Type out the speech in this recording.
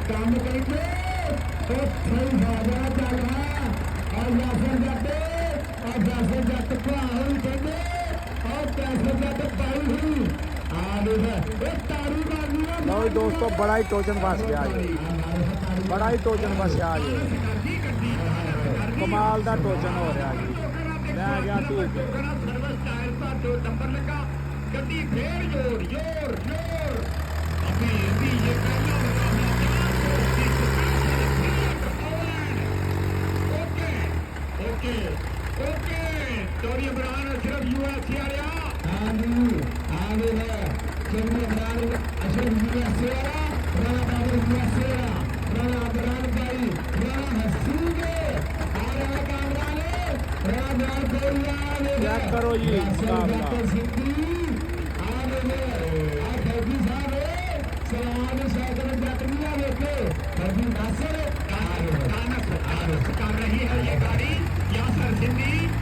काम करके तो सही भाजा चल और जाफर जाते और जाफर जट भाई कहते और जाफर जट भाई हुई तारू मारनी लो दोस्तों बड़ा ही टोचन फस गया जी बड़ा ही टोचन फसया जी कमाल का टोचन हो रहा जी लै गया ठीक नंबर लगा गड्डी फेर जोर जोर जोर अभी ये पहला ओके ओके ओके टोरी इमरान अशरफ यूएसए आ रहा हाँ जी आगे है टोरी इमरान अशरफ यूएसए आ रहा राणा बाबर यूएसए आ रहा राणा अबरान भाई राणा हसूगे आ रहा कामरान राणा कोरिया चेक करो जी कर रही है ये गाड़ी यासर सिंधी